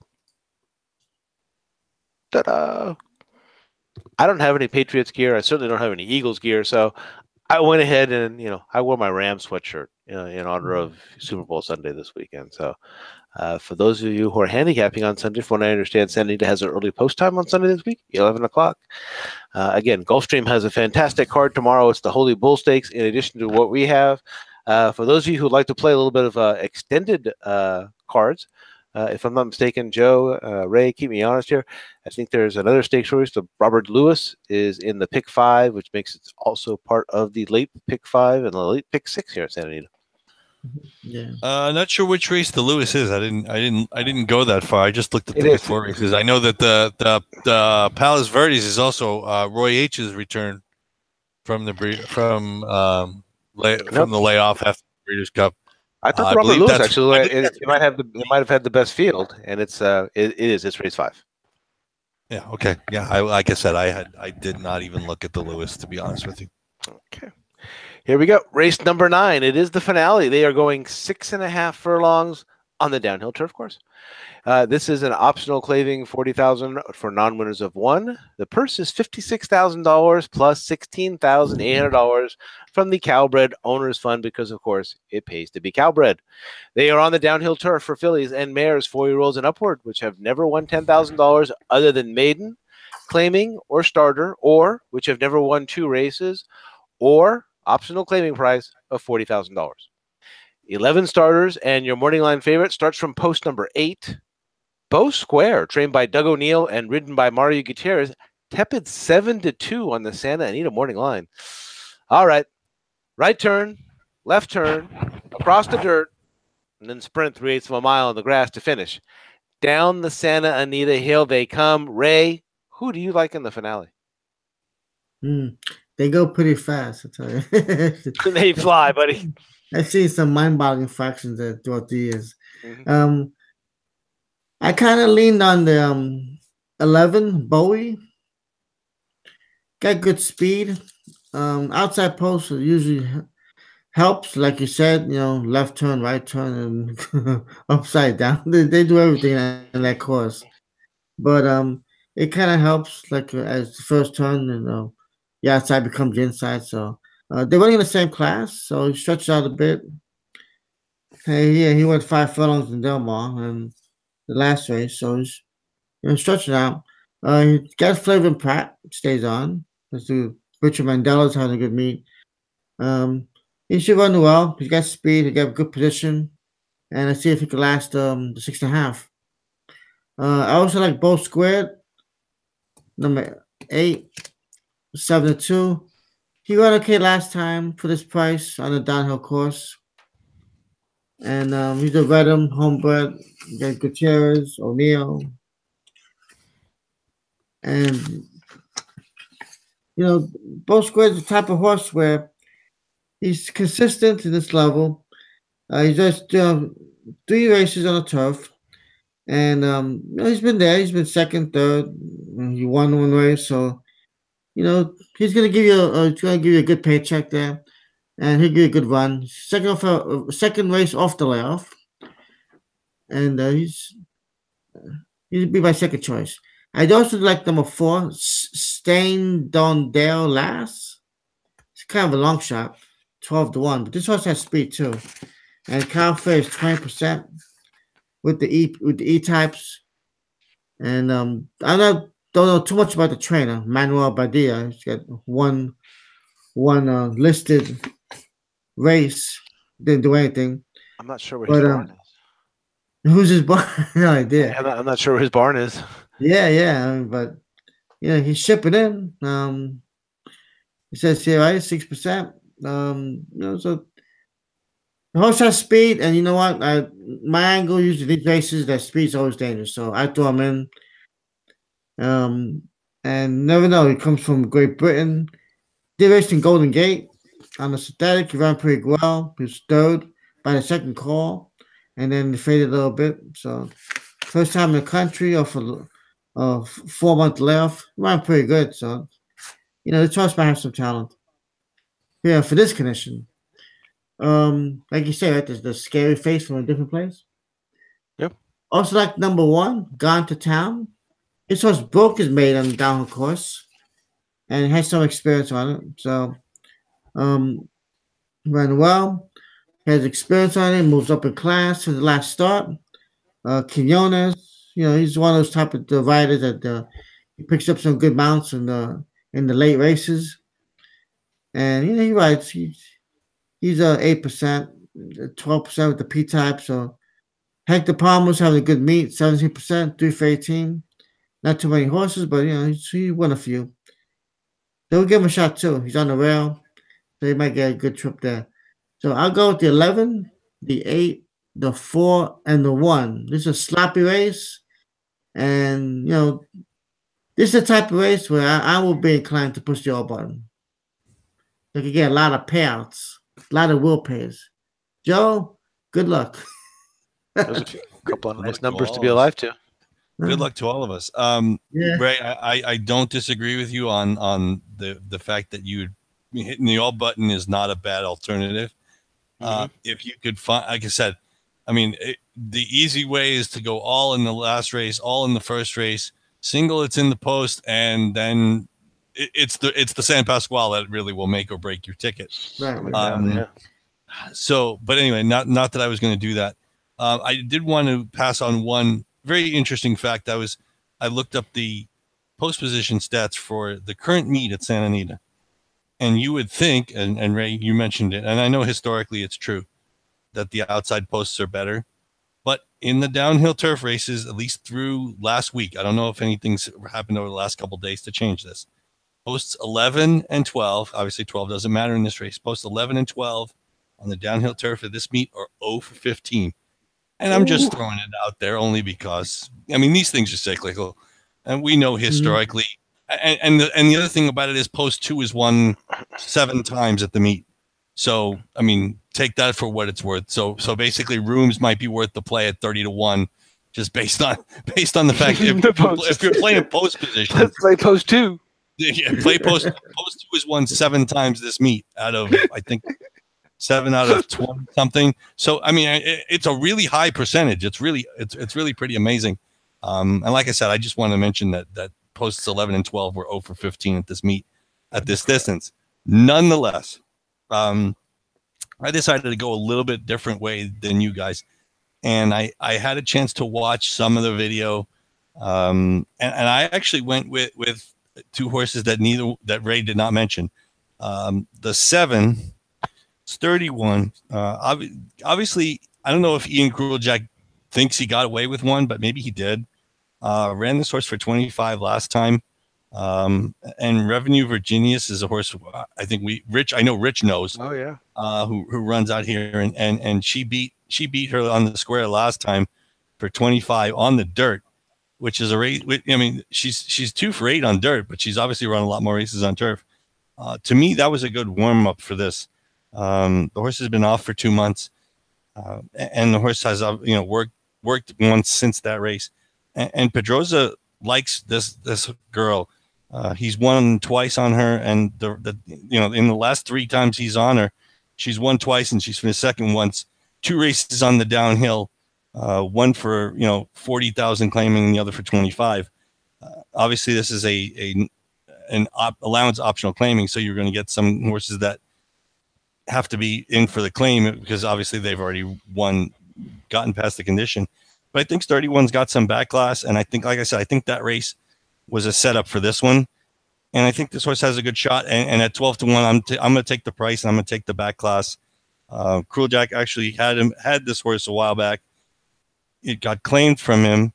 Ta-da! I don't have any Patriots gear. I certainly don't have any Eagles gear, so I went ahead and, I wore my Rams sweatshirt in honor of Super Bowl Sunday this weekend. So for those of you who are handicapping on Sunday, from what I understand, Anita has an early post time on Sunday this week, 11 o'clock. Again, Gulfstream has a fantastic card tomorrow. It's the Holy Bull Stakes in addition to what we have. For those of you who would like to play a little bit of extended cards, if I'm not mistaken, Joe, Ray, keep me honest here. I think there's another stakes race. The Robert Lewis is in the pick 5, which makes it also part of the late pick 5 and the late pick 6 here at Santa Anita.
Yeah.
Not sure which race the Lewis is. I didn't go that far. I just looked at the pick 4 races. I know that the Palos Verdes is also Roy H's return from the layoff after the Breeders' Cup.
I thought Robert Lewis actually it might have had the best field, and it's race 5.
Yeah. Okay. Yeah. Like I said, I did not even look at the Lewis, to be honest with you.
Okay. Here we go. Race number 9. It is the finale. They are going 6.5 furlongs on the downhill turf course. This is an optional claving, $40,000 for non-winners of 1. The purse is $56,000 plus $16,800 from the Cowbred Owners Fund because, of course, it pays to be Cowbred. They are on the downhill turf for fillies and mares 4-year-olds and upward, which have never won $10,000 other than maiden, claiming, or starter, or which have never won 2 races, or optional claiming price of $40,000. 11 starters, and your morning line favorite starts from post number 8. Bow Square, trained by Doug O'Neill and ridden by Mario Gutierrez, tepid 7-2 on the Santa Anita morning line. All right. Right turn, left turn, across the dirt, and then sprint 3/8 of a mile on the grass to finish. Down the Santa Anita hill they come. Ray, who do you like in the finale?
They go pretty fast, I tell you.
They fly, buddy.
I've seen some mind-boggling fractions throughout the years. Mm-hmm. I kind of leaned on the 11 Bowie. Got good speed. Outside post usually helps, like you said. Left turn, right turn, and upside down. They do everything in that course. But it kind of helps, like as the first turn, the outside becomes the inside. So they're running in the same class, so he stretched out a bit. Hey, he went 5 furlongs in Del Mar and the last race, so he's stretching out. He got Flavor and Pratt, stays on. Let's do Richard Mandela's having a good meet. He should run well. He's got speed. He got good position, and let's see if he can last the 6.5. I also like Bow Squared, number 8, 7-2. He ran okay last time for this price on the downhill course. And he's a Redham, homebred. You got Gutierrez, O'Neill. And, Bow Squared's the type of horse where he's consistent to this level. He's just 3 races on the turf. And he's been there. He's been second, third. He won 1 race. So, he's going to give you a good paycheck there. And he'll get a good run. Second race off the layoff. And he'll be my second choice. I'd also like number 4, Stain Dondale Lass. It's kind of a long shot, 12-1. But this horse has speed too. and Calfray is 20% with the E types. And don't know too much about the trainer, Manuel Badia. He's got one listed race. Didn't do anything.
I'm not sure where his
But
barn is.
who's his barn? No idea.
I'm not sure where his barn is.
Yeah, but he's shipping in. It says here, right, 6%. So the horse has speed, and you know what? My angle usually these races that speed's always dangerous, so I throw him in. And never know. He comes from Great Britain. Did race in Golden Gate on the synthetic. He ran pretty well. He was third by the second call, and then he faded a little bit. So first time in the country off a 4-month layoff, he ran pretty good. So the horse might have some talent. Yeah, for this condition. Like you say, right? There's the scary face from a different place.
Yep.
Also, like number 1, Gone to Town. This horse broke his mate on the downhill course, and it has some experience on it. So, ran well. Has experience on it. Moves up in class to the last start. Quinones, he's one of those type of riders that he picks up some good mounts in the late races, and he rides. He's 8%, 12% with the P type. So Hector Palmer's having a good meet, 17%, 3 for 18. Not too many horses, but he won a few. They'll give him a shot too. He's on the rail, so he might get a good trip there. So I'll go with the 11, the 8, the 4, and the 1. This is a sloppy race, and this is the type of race where I will be inclined to push the all button. You can get a lot of payouts, a lot of will pays. Joe, good luck.
Those are a couple of nice numbers to be alive to.
Good luck to all of us.
Yeah.
Ray, I don't disagree with you on the fact that hitting the all button is not a bad alternative. If you could find, like I said, the easy way is to go all in the last race, all in the first race, single it's in the post, and then it's the San Pasqual that really will make or break your ticket.
Right.
So, but anyway, not that I was going to do that. I did want to pass on one very interesting fact. I looked up the post position stats for the current meet at Santa Anita. And you would think, and Ray, you mentioned it, and I know historically it's true, that the outside posts are better. But in the downhill turf races, at least through last week, I don't know if anything's happened over the last couple of days to change this. Posts 11 and 12, obviously 12 doesn't matter in this race. Posts 11 and 12 on the downhill turf at this meet are 0 for 15. And I'm just throwing it out there only because, these things are cyclical. And we know historically, and the other thing about it is post 2 is won 7 times at the meet. So, take that for what it's worth. So basically rooms might be worth the play at 30-1, just based on the fact if you're playing post position.
Let's play post 2.
Yeah, play post 2 is won 7 times this meet out of, I think, 7 out of 20 something. So it's a really high percentage. It's really pretty amazing. And like I said, I just want to mention that posts 11 and 12 were 0 for 15 at this meet at this distance. Nonetheless, I decided to go a little bit different way than you guys, and I had a chance to watch some of the video, and I actually went with 2 horses that Ray did not mention. The 7. It's 31. Obviously, I don't know if Ian Crueljack thinks he got away with one, but maybe he did. Ran this horse for 25 last time. And Revenue Virginius is a horse I think I know Rich knows.
Oh yeah.
Who runs out here and she beat her on the square last time for 25 on the dirt, which is a race. She's 2 for 8 on dirt, but she's obviously run a lot more races on turf. To me, that was a good warm up for this. The horse has been off for 2 months, and the horse has worked once since that race. And Pedroza likes this girl. He's won twice on her, and in the last 3 times he's on her, she's won twice, and she's finished second once. 2 races on the downhill, one for 40,000 claiming, and the other for 25. Obviously, this is an allowance optional claiming, so you're going to get some horses that have to be in for the claim because obviously they've already gotten past the condition. But I think 31's got some backlash, and I think, like I said, I think that race was a setup for this one, and I think this horse has a good shot. And at 12-1, I'm going to take the price, and I'm going to take the backlash. Cruel Jack actually had this horse a while back. It got claimed from him,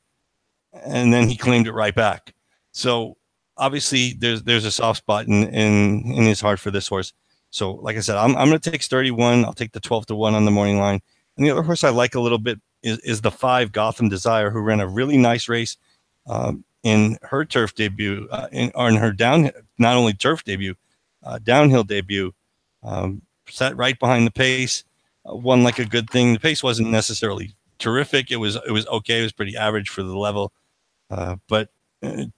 and then he claimed it right back. So obviously there's a soft spot in his heart for this horse. So like I said, I'm going to take 31. I'll take the 12-1 on the morning line. And the other horse I like a little bit is the 5 Gotham Desire, who ran a really nice race in her turf debut, in her not only turf debut, downhill debut. Sat right behind the pace, won like a good thing. The pace wasn't necessarily terrific. It was okay. It was pretty average for the level. But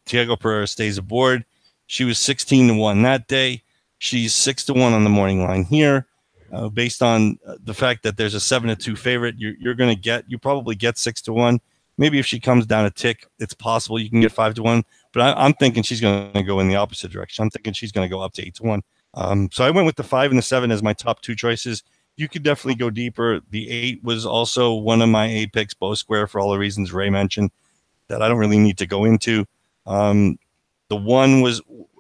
Tiago Pereira stays aboard. She was 16-1 that day. She's 6-1 on the morning line here. Based on the fact that there's a 7-2 favorite, you probably get 6-1. Maybe if she comes down a tick, it's possible you can get 5-1. But I'm thinking she's going to go in the opposite direction. I'm thinking she's going to go up to 8-1. So I went with the 5 and the 7 as my top 2 choices. You could definitely go deeper. The 8 was also one of my 8 picks, Bow Square, for all the reasons Ray mentioned that I don't really need to go into. The 1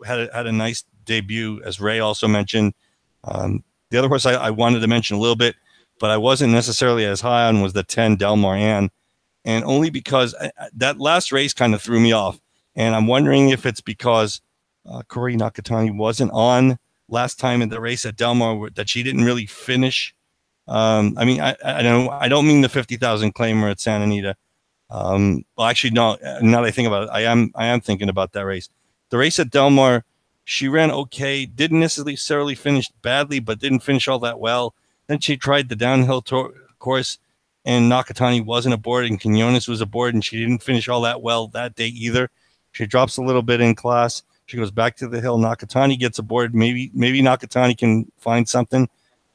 had a nice debut, as Ray also mentioned. The other horse I wanted to mention a little bit, but I wasn't necessarily as high on, was the 10 Del Mar Ann, and only because that last race kind of threw me off. And I'm wondering if it's because Corey Nakatani wasn't on last time in the race at Del Mar, that she didn't really finish. I mean, I don't mean the 50,000 claimer at Santa Anita. Well, actually, no. Now that I think about it, I am thinking about that race. The race at Del Mar, she ran okay. Didn't necessarily finish badly, but didn't finish all that well. Then she tried the downhill course, and Nakatani wasn't aboard, and Quinones was aboard, and she didn't finish all that well that day either. She drops a little bit in class. She goes back to the hill. Nakatani gets aboard. Maybe Nakatani can find something,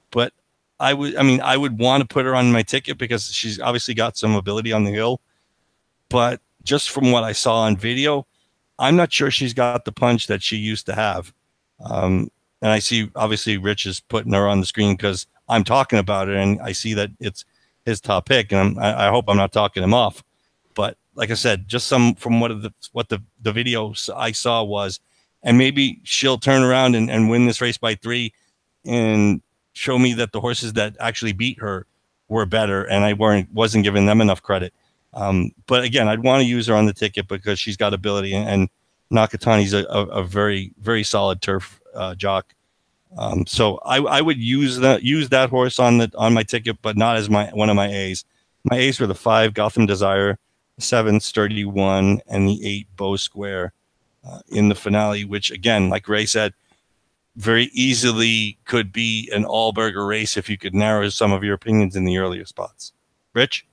but I would want to put her on my ticket because she's obviously got some ability on the hill. But just from what I saw on video, I'm not sure she's got the punch that she used to have. And I see, obviously, Rich is putting her on the screen because I'm talking about it, and I see that it's his top pick, and I hope I'm not talking him off. But like I said, just some from what the video I saw was, and maybe she'll turn around and win this race by 3 and show me that the horses that actually beat her were better, and I wasn't giving them enough credit. But again, I'd want to use her on the ticket because she's got ability, and Nakatani's a very, very solid turf jock. So I would use that horse on my ticket, but not as one of my A's. My A's were the 5 Gotham Desire, 7 Sturdy 1, and the 8 Bow Square in the finale, which again, like Ray said, very easily could be an all-burger race if you could narrow some of your opinions in the earlier spots. Rich?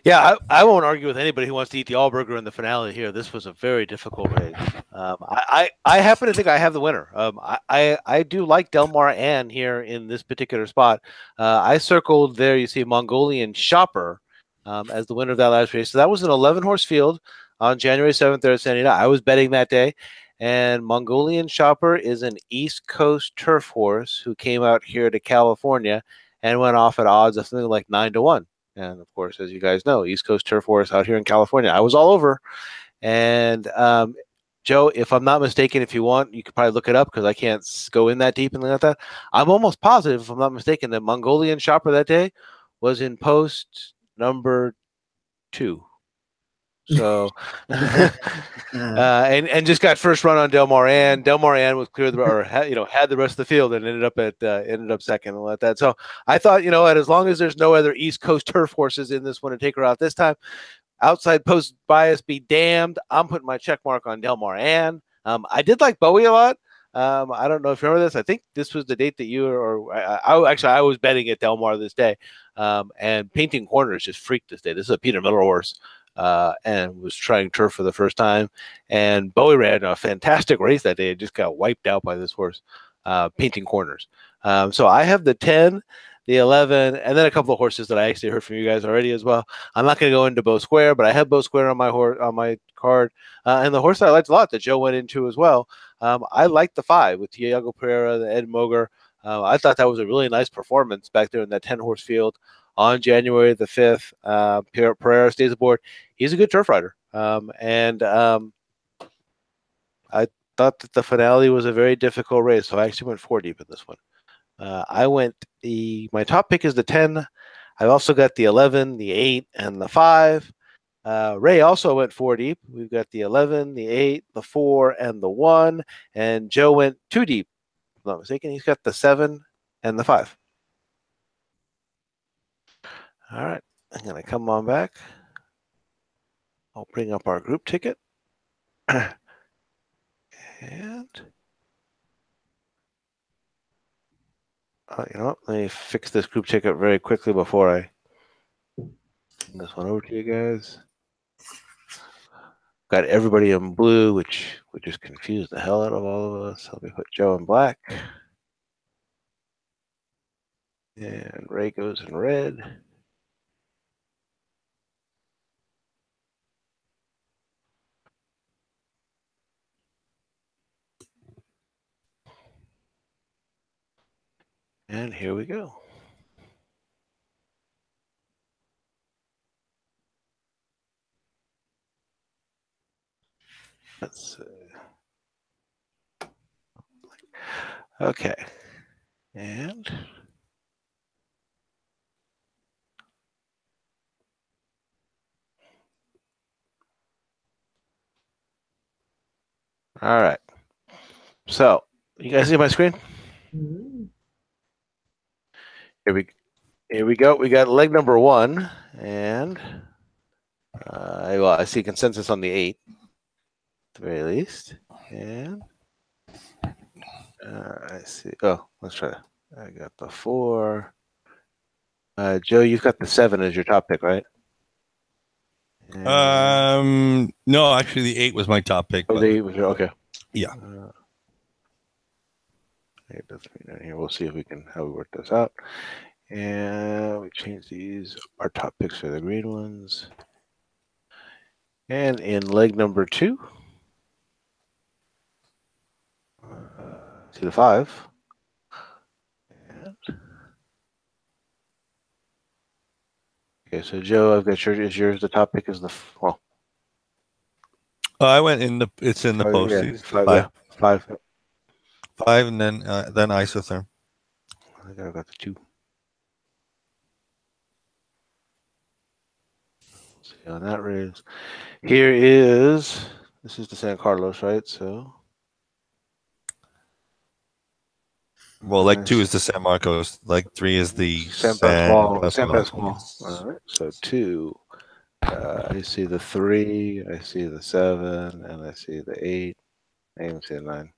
Yeah, I won't argue with anybody who wants to eat the all-burger in the finale here. This was a very difficult race. I happen to think I have the winner. I do like Del Mar Ann here in this particular spot. I circled there, you see Mongolian Shopper as the winner of that last race. So that was an 11-horse field on January 7th there at Santa Anita. I was betting that day. And Mongolian Shopper is an East Coast turf horse who came out here to California and went off at odds of something like 9-1. And of course, as you guys know, East Coast turf horse out here in California. I was all over. And Joe, if I'm not mistaken, if you want, you could probably look it up because I can't go in that deep and like that. I'm almost positive, if I'm not mistaken, that Mongolian Shopper that day was in post number 2. So, and just got first run on Del Mar Ann. Del Mar Ann was clear, had the rest of the field and ended up second and like that. So I thought, as long as there's no other East Coast turf horses in this one to take her out this time, outside post bias be damned. I'm putting my check mark on Del Mar Ann. I did like Bowie a lot. I don't know if you remember this. I think this was the date that you I was betting at Del Mar this day. And Painting Corners just freaked this day. This is a Peter Miller horse. And was trying turf for the first time. And Bowie ran a fantastic race that day. It just got wiped out by this horse, Painting Corners. So I have the 10, the 11, and then a couple of horses that I actually heard from you guys already as well. I'm not going to go into Bow Square, but I have Bow Square on my card, and the horse that I liked a lot that Joe went into as well. I liked the 5 with Tiago Pereira, the Ed Moger. I thought that was a really nice performance back there in that 10-horse field on January the 5th. Pereira stays aboard. He's a good turf rider, and I thought that the finale was a very difficult race, so I actually went 4 deep in this one. My top pick is the 10. I've also got the 11, the 8, and the 5. Ray also went 4 deep. We've got the 11, the 8, the 4, and the 1. And Joe went 2 deep. If I'm not mistaken, he's got the 7 and the 5. All right, I'm going to come on back. I'll bring up our group ticket. And you know what? Let me fix this group ticket very quickly before I bring this one over to you guys. Got everybody in blue, which just confused the hell out of all of us. Let me put Joe in black. And Ray goes in red. And here we go. Let's see. Okay. And all right. So you guys see my screen?
Mm-hmm.
Here we go. We got leg number 1, and well, I see consensus on the 8, at the very least. And I see. Oh, let's try. I got the 4. Joe, you've got the 7 as your top pick, right?
No, actually, the 8 was my top pick.
Oh, the 8 was your, okay.
Yeah.
It doesn't mean here. We'll see if we can how we work this out. And we change these. Our top picks are the green ones. And in leg number 2, see the 5. And, okay, so Joe, I've got yours. The top pick is the well.
I went in the. It's in the post.
Yeah, 5. Yeah, 5.
5, and then isotherm.
I think I got the 2. Let's see how that raise. Here is this is the San Carlos, right? So.
Well, leg 2 is the San Marcos. Leg 3 is the
San Pasqual.
San
Pasqual. All right. So 2. I see the 3. I see the 7, and I see the 8. I even see the 9.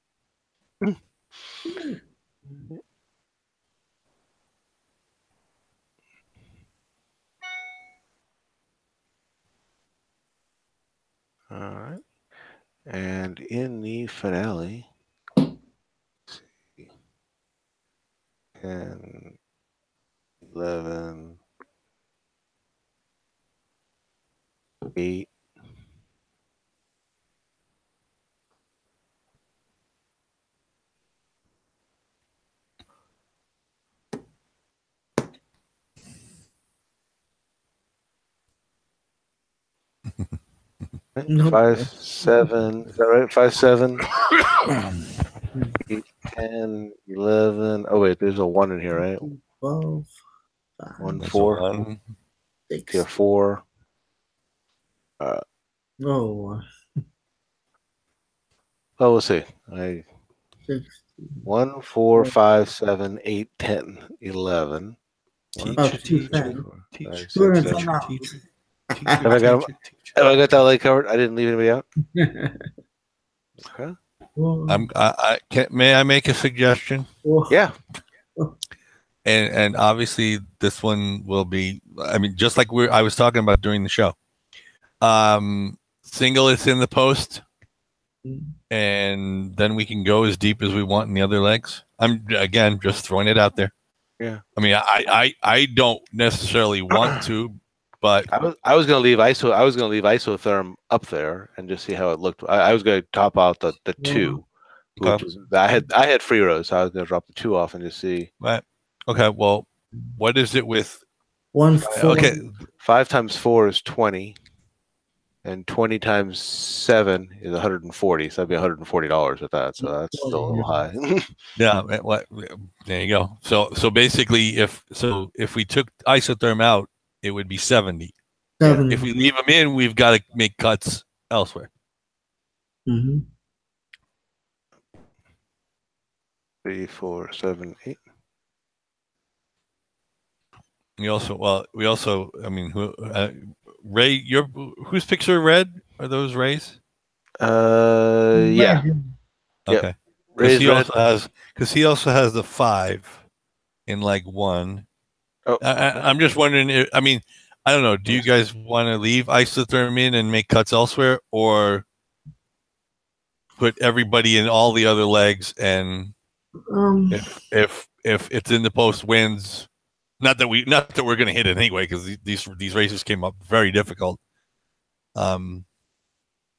All right. And in the finale, let's see, 10, 11, 8.
Nope.
5, 7. Is that right? 5, 7, 8, 10, 11. Oh wait, there's a 1 in here, right?
12,
1,
That's
4.
1.
6.
Here, 4.
Oh.
Oh, we'll see.
6.
1, 4, 5, 7, 8, 10, 11.
Oh, 2, 10.
5, 6,
We're in
7.
timeout.
Have I got that leg covered? I didn't leave anybody out. Okay.
May I make a suggestion?
Yeah.
And obviously this one will be. I mean, just like I was talking about during the show. Single is in the post, and then we can go as deep as we want in the other legs. I'm again just throwing it out there.
Yeah.
I mean, I don't necessarily want to, but
I was gonna leave isotherm up there and just see how it looked. I was gonna top out the two, which was I had free rows, so I was gonna drop the two off and just see.
right. Okay. Well, what is it with?
1-4.
Okay.
5 times 4 is 20, and 20 times 7 is 140. So that'd be $140 with that. So that's still a little high.
Yeah. There you go. So basically, if we took isotherm out, it would be 70.
70.
If we leave them in, we've got to make cuts elsewhere.
Mm-hmm.
3, 4, 7, 8.
We also, I mean, Ray, whose picks are red? Are those Ray's?
Yeah.
Okay. Because he also has the 5 in like 1.
Oh,
I'm just wondering. I mean, I don't know. Do you guys want to leave isotherm in and make cuts elsewhere, or put everybody in all the other legs? And if it's in the post wins, not that we're going to hit it anyway, because these races came up very difficult.
I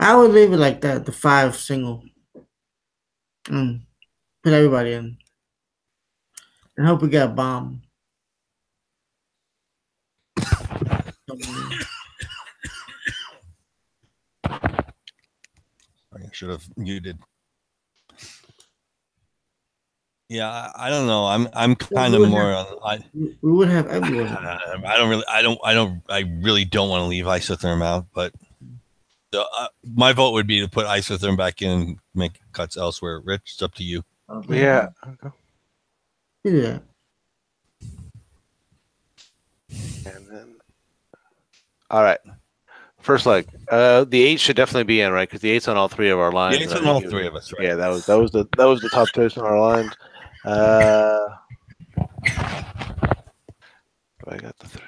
would leave it like that, the 5 single. Put everybody in. And hope we get a bomb.
I should have muted. Yeah, I don't know. I'm kind of more on.
We would have everyone.
I really don't want to leave isotherm out, but my vote would be to put isotherm back in and make cuts elsewhere. Rich, it's up to you.
Okay.
Yeah.
Yeah.
And then, all right. First leg. The 8 should definitely be in, right? Because the 8's on all 3 of our lines.
The 8's on all 3 of us, right?
Yeah, that was the top choice on our lines. I got the 3.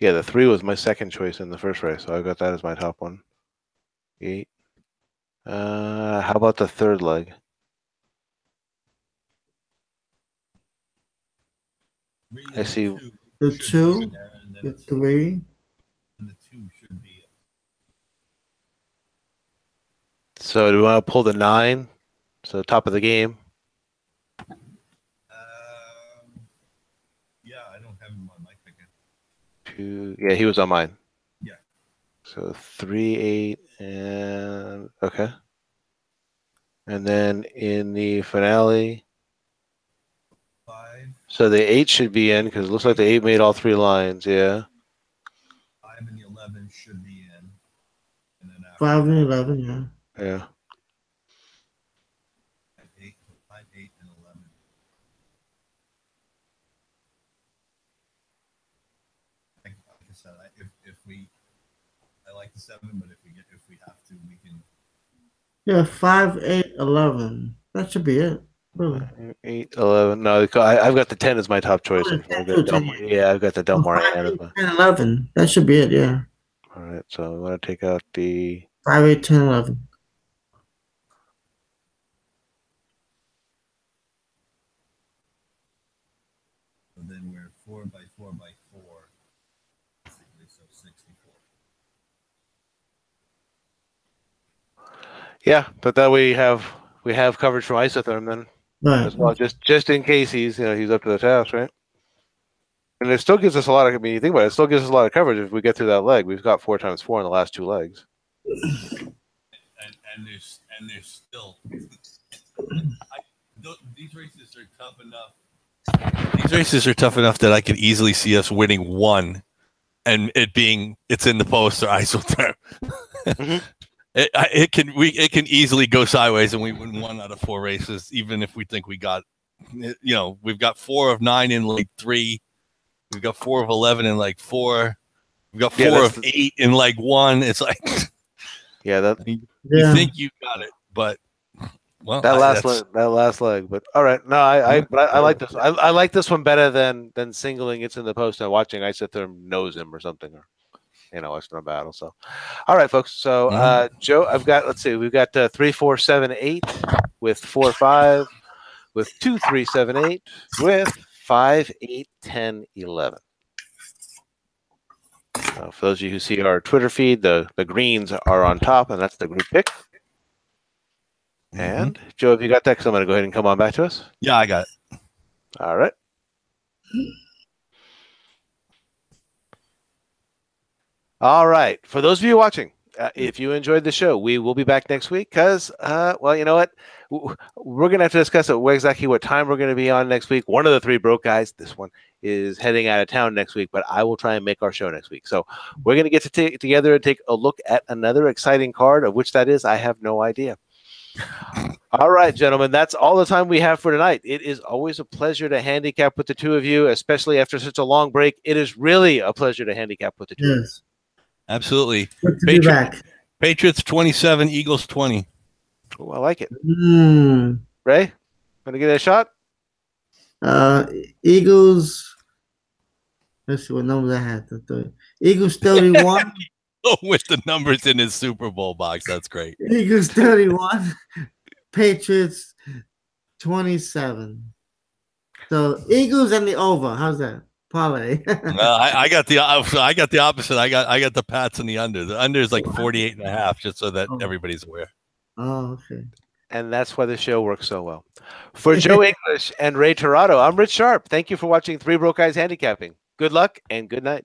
Yeah, the 3 was my second choice in the first race, so I got that as my top one. 8. How about the third leg? I see.
The 2, the 3.
And the 2 should be.
So do we want to pull the 9? So top of the game.
Yeah, I don't have him on my pick.
2. Yeah, he was on mine.
Yeah.
So 3, 8, and okay. And then in the finale,
5.
So the 8 should be in because it looks like the 8 made all 3 lines. Yeah.
5 and the 11 should be in. And then
5 and 11, yeah.
Yeah.
5, 8, and 11. Like I said, I like the 7, but if we have to, we can.
Yeah, 5, 8, 11. That should be it. Really.
8, 11. No, I've got the 10 as my top choice.
Oh,
I've got the Del Mar
5, 8, 10, 11. That should be it, yeah.
All right, so I'm going to take out the
5, 8, 10, 11.
So then we're 4 by 4 by 4. Basically, so 64.
Yeah, but then we have coverage from isotherm then
Right.
as well, just in case he's up to the task, right? And it still gives us a lot of. I mean, you think about it, it still gives us a lot of coverage if we get through that leg. We've got 4 times 4 in the last 2 legs.
And there's still these races are tough enough. These races are tough enough that I could easily see us winning 1, and it's in the post or isotherm.
Mm-hmm.
It can easily go sideways, and we win 1 out of 4 races, even if we think we got, we've got 4 of 9 in leg 3, we've got 4 of 11 in leg 4, we've got 4 of 8 in leg 1. It's like,
yeah,
you think you got it, but well,
that last leg. But all right, no, I like this. I like this one better than singling it's in the post and watching isotherm nose him or something. it's no battle. So, all right, folks. So, Joe, I've got. Let's see. We've got 3, 4, 7, 8 with 4, 5 with 2, 3, 7, 8 with 5, 8, 10, 11. For those of you who see our Twitter feed, the greens are on top, and that's the group pick. And Joe, have you got that? Because I'm going to go ahead and come on back to us.
Yeah, I got it.
All right. All right. For those of you watching, if you enjoyed the show, we will be back next week because, well, you know what? We're going to have to discuss exactly what time we're going to be on next week. One of the 3 broke guys, this one, is heading out of town next week, but I will try and make our show next week. So we're going to get together and take a look at another exciting card. Of which that is, I have no idea. All right, gentlemen, that's all the time we have for tonight. It is always a pleasure to handicap with the 2 of you, especially after such a long break. It is really a pleasure to handicap with the 2 of you.
Absolutely.
Good to be back.
Patriots 27, Eagles 20.
Oh, I like it. Ray, want to give it a shot?
Eagles. Let's see what numbers I had. Eagles 31.
Oh, with the numbers in his Super Bowl box. That's great.
Eagles 31. Patriots 27. So Eagles and the over. How's that? Parlay.
I got the opposite. I got the Pats and the under. The under is like 48.5, just so that everybody's aware.
Oh, okay.
And that's why the show works so well. For Joe English and Ray Torado, I'm Rich Sharp. Thank you for watching 3 Broke Guys Handicapping. Good luck and good night.